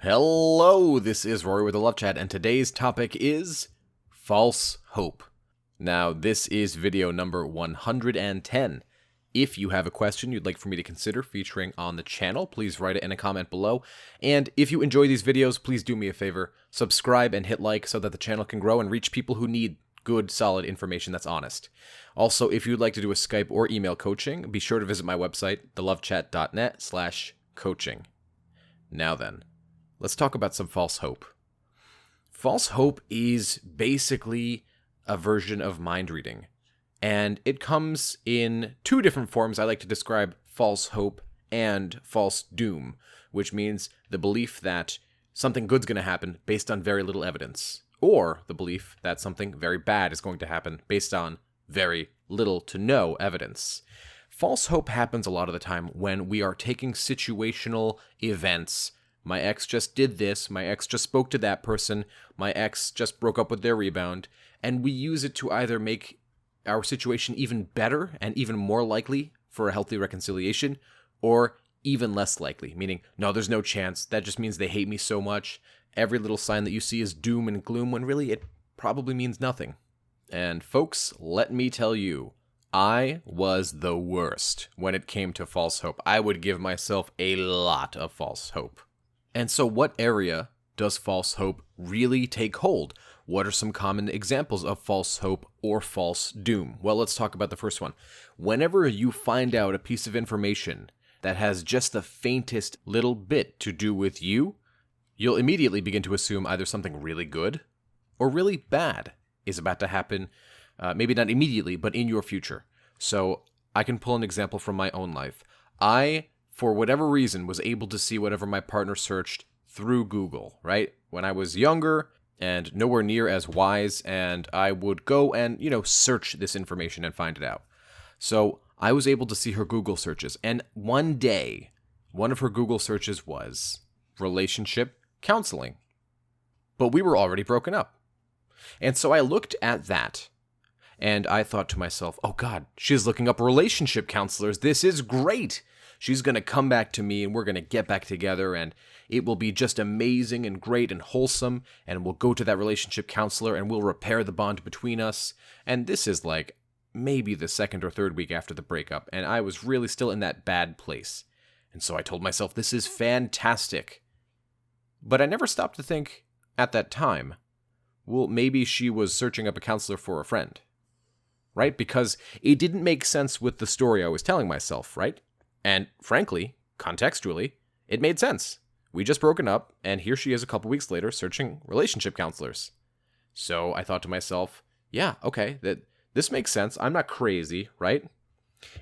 Hello, this is Rory with the Love Chat, and today's topic is false hope. Now, this is video number 110. If you have a question you'd like for me to consider featuring on the channel, please write it in a comment below. And if you enjoy these videos, please do me a favor, subscribe and hit like so that the channel can grow and reach people who need good, solid information that's honest. Also, if you'd like to do a Skype or email coaching, be sure to visit my website, thelovechat.net/coaching. Now then, let's talk about some false hope. False hope is basically a version of mind reading, and it comes in two different forms. I like to describe false hope and false doom, which means the belief that something good's going to happen based on very little evidence, or the belief that something very bad is going to happen based on very little to no evidence. False hope happens a lot of the time when we are taking situational events. My ex just did this, my ex just spoke to that person, my ex just broke up with their rebound, and we use it to either make our situation even better and even more likely for a healthy reconciliation, or even less likely, meaning, no, there's no chance, that just means they hate me so much. Every little sign that you see is doom and gloom, when really it probably means nothing. And folks, let me tell you, I was the worst when it came to false hope. I would give myself a lot of false hope. And so what area does false hope really take hold? What are some common examples of false hope or false doom? Well, let's talk about the first one. Whenever you find out a piece of information that has just the faintest little bit to do with you, you'll immediately begin to assume either something really good or really bad is about to happen, maybe not immediately, but in your future. So I can pull an example from my own life. I, for whatever reason, was able to see whatever my partner searched through Google, right? When I was younger and nowhere near as wise, and I would go and, search this information and find it out. So I was able to see her Google searches, and one day, one of her Google searches was relationship counseling. But we were already broken up. And so I looked at that, and I thought to myself, oh God, she's looking up relationship counselors. This is great. She's going to come back to me, and we're going to get back together, and it will be just amazing and great and wholesome, and we'll go to that relationship counselor, and we'll repair the bond between us. And this is like maybe the second or third week after the breakup, and I was really still in that bad place. And so I told myself, this is fantastic. But I never stopped to think at that time, well, maybe she was searching up a counselor for a friend, right? Because it didn't make sense with the story I was telling myself, right? And frankly, contextually, it made sense. We just broken up, and here she is a couple weeks later searching relationship counselors. So I thought to myself, yeah, okay, this makes sense. I'm not crazy, right?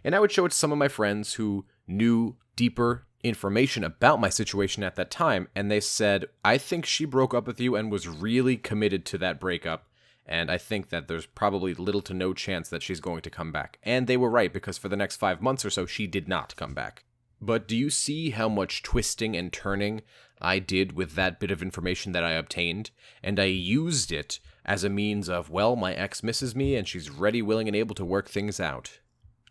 And I would show it to some of my friends who knew deeper information about my situation at that time, and they said, I think she broke up with you and was really committed to that breakup, and I think that there's probably little to no chance that she's going to come back. And they were right, because for the next 5 months or so, she did not come back. But do you see how much twisting and turning I did with that bit of information that I obtained? And I used it as a means of, well, my ex misses me and she's ready, willing, and able to work things out.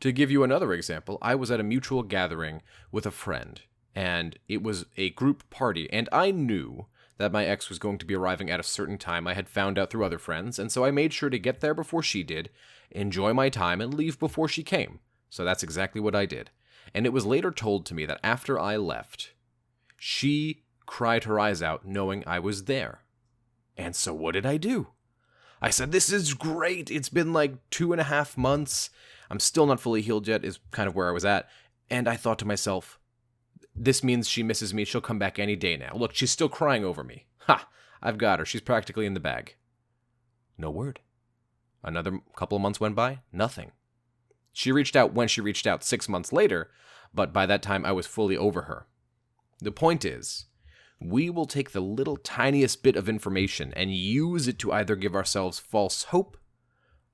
To give you another example, I was at a mutual gathering with a friend, and it was a group party, and I knew that my ex was going to be arriving at a certain time. I had found out through other friends, and so I made sure to get there before she did, enjoy my time, and leave before she came. So that's exactly what I did. And it was later told to me that after I left, she cried her eyes out knowing I was there. And so what did I do? I said, this is great. It's been like 2.5 months. I'm still not fully healed yet, is kind of where I was at. And I thought to myself, this means she misses me. She'll come back any day now. Look, she's still crying over me. Ha! I've got her. She's practically in the bag. No word. Another couple of months went by. Nothing. She reached out when she reached out 6 months later, but by that time I was fully over her. The point is, we will take the little tiniest bit of information and use it to either give ourselves false hope,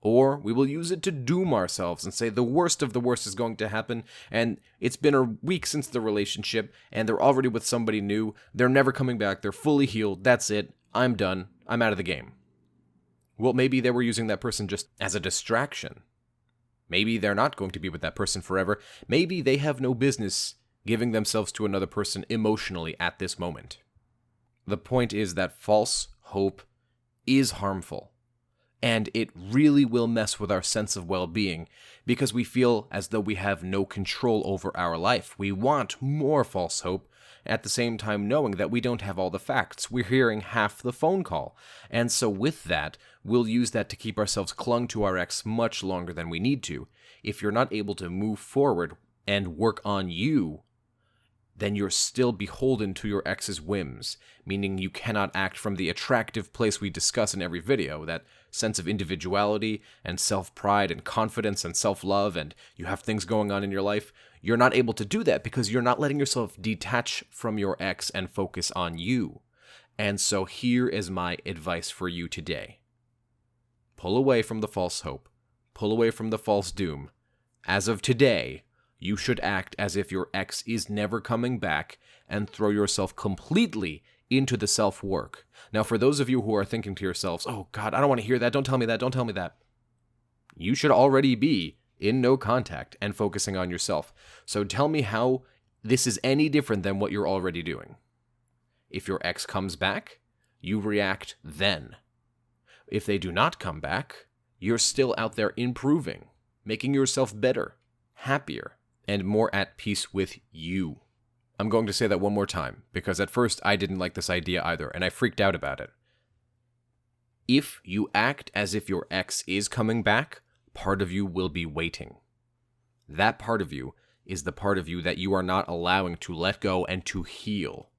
or we will use it to doom ourselves and say the worst of the worst is going to happen, and it's been a week since the relationship, and they're already with somebody new, they're never coming back, they're fully healed, that's it, I'm done, I'm out of the game. Well, maybe they were using that person just as a distraction. Maybe they're not going to be with that person forever. Maybe they have no business giving themselves to another person emotionally at this moment. The point is that false hope is harmful, and it really will mess with our sense of well-being because we feel as though we have no control over our life. We want more false hope, at the same time knowing that we don't have all the facts. We're hearing half the phone call. And so with that, we'll use that to keep ourselves clung to our ex much longer than we need to. If you're not able to move forward and work on you, then you're still beholden to your ex's whims, meaning you cannot act from the attractive place we discuss in every video, that sense of individuality and self-pride and confidence and self-love, and you have things going on in your life. You're not able to do that because you're not letting yourself detach from your ex and focus on you. And so here is my advice for you today. Pull away from the false hope. Pull away from the false doom. As of today, you should act as if your ex is never coming back and throw yourself completely into the self-work. Now, for those of you who are thinking to yourselves, oh God, I don't want to hear that, don't tell me that, don't tell me that. You should already be in no contact and focusing on yourself. So tell me how this is any different than what you're already doing. If your ex comes back, you react then. If they do not come back, you're still out there improving, making yourself better, happier, and more at peace with you. I'm going to say that one more time, because at first I didn't like this idea either, and I freaked out about it. If you act as if your ex is coming back, part of you will be waiting. That part of you is the part of you that you are not allowing to let go and to heal.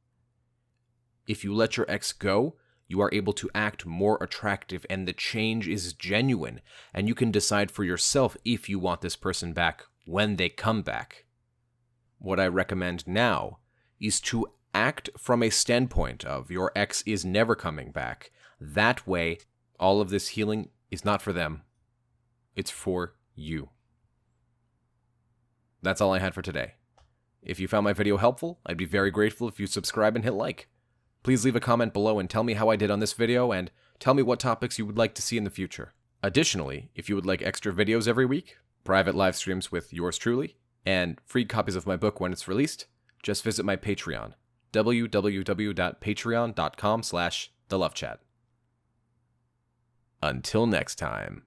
If you let your ex go, you are able to act more attractive, and the change is genuine, and you can decide for yourself if you want this person back when they come back. What I recommend now is to act from a standpoint of your ex is never coming back. That way, all of this healing is not for them. It's for you. That's all I had for today. If you found my video helpful, I'd be very grateful if you subscribe and hit like. Please leave a comment below and tell me how I did on this video, and tell me what topics you would like to see in the future. Additionally, if you would like extra videos every week, private live streams with yours truly, and free copies of my book when it's released, just visit my Patreon, www.patreon.com/thelovechat. Until next time.